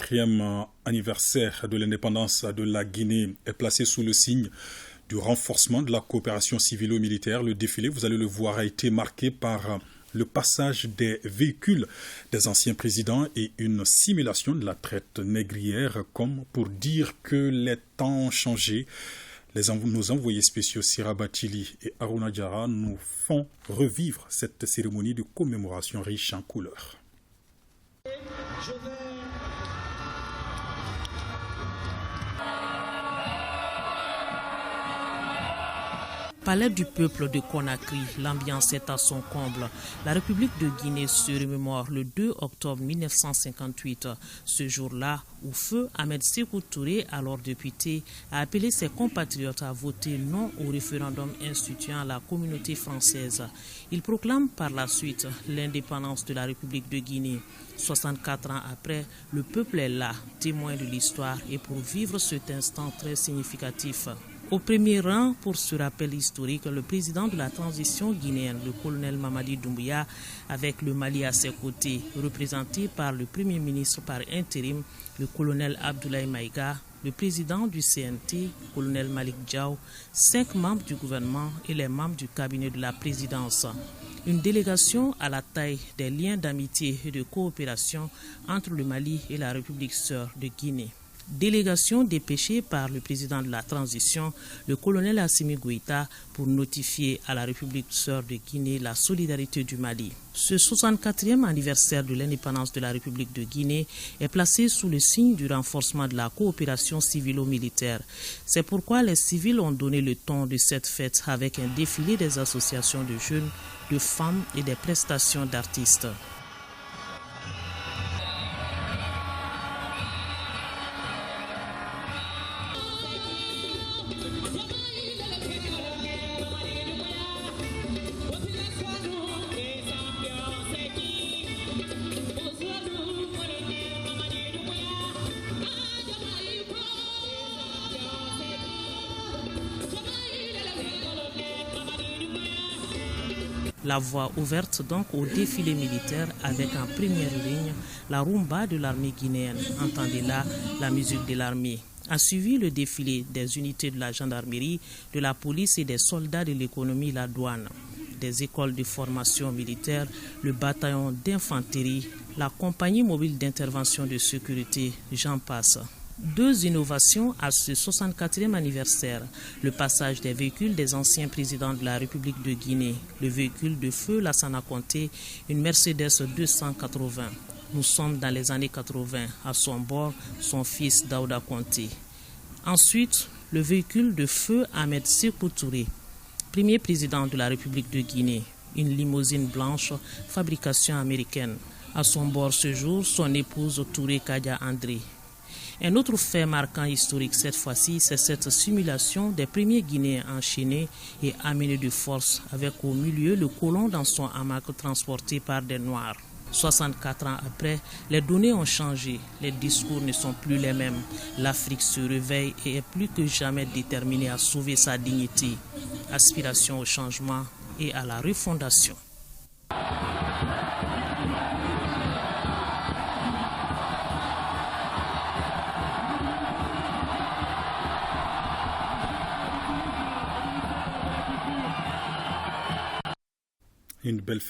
64e anniversaire de l'indépendance de la Guinée est placé sous le signe du renforcement de la coopération civilo-militaire. Le défilé, vous allez le voir, a été marqué par le passage des véhicules des anciens présidents et une simulation de la traite négrière, comme pour dire que les temps ont changé. Nos envoyés spéciaux Sira Batili et Aruna Diarra nous font revivre cette cérémonie de commémoration riche en couleurs. Palais du peuple de Conakry, l'ambiance est à son comble. La République de Guinée se remémore le 2 octobre 1958. Ce jour-là, où feu Ahmed Sékou Touré, alors député, a appelé ses compatriotes à voter non au référendum instituant la communauté française. Il proclame par la suite l'indépendance de la République de Guinée. 64 ans après, le peuple est là, témoin de l'histoire et pour vivre cet instant très significatif. Au premier rang, pour ce rappel historique, le président de la transition guinéenne, le colonel Mamadi Doumbouya, avec le Mali à ses côtés, représenté par le premier ministre par intérim, le colonel Abdoulaye Maïga, le président du CNT, colonel Malik Diaw, 5 membres du gouvernement et les membres du cabinet de la présidence. Une délégation à la taille des liens d'amitié et de coopération entre le Mali et la République sœur de Guinée. Délégation dépêchée par le président de la transition, le colonel Assimi Goïta, pour notifier à la République sœur de Guinée la solidarité du Mali. Ce 64e anniversaire de l'indépendance de la République de Guinée est placé sous le signe du renforcement de la coopération civilo-militaire. C'est pourquoi les civils ont donné le ton de cette fête avec un défilé des associations de jeunes, de femmes et des prestations d'artistes. La voie ouverte donc au défilé militaire avec en première ligne la rumba de l'armée guinéenne. Entendez là la musique de l'armée. A suivi le défilé des unités de la gendarmerie, de la police et des soldats de l'économie, la douane, des écoles de formation militaire, le bataillon d'infanterie, la compagnie mobile d'intervention de sécurité, j'en passe. 2 innovations à ce 64e anniversaire. Le passage des véhicules des anciens présidents de la République de Guinée. Le véhicule de feu Lassana Conté, une Mercedes 280. Nous sommes dans les années 80. À son bord, son fils Daouda Conté. Ensuite, le véhicule de feu Ahmed Sékou Touré, premier président de la République de Guinée. Une limousine blanche, fabrication américaine. À son bord ce jour, son épouse Touré Kadia André. Un autre fait marquant historique cette fois-ci, c'est cette simulation des premiers Guinéens enchaînés et amenés de force avec au milieu le colon dans son hamac transporté par des Noirs. 64 ans après, les données ont changé, les discours ne sont plus les mêmes. L'Afrique se réveille et est plus que jamais déterminée à sauver sa dignité. Aspiration au changement et à la refondation. Une belle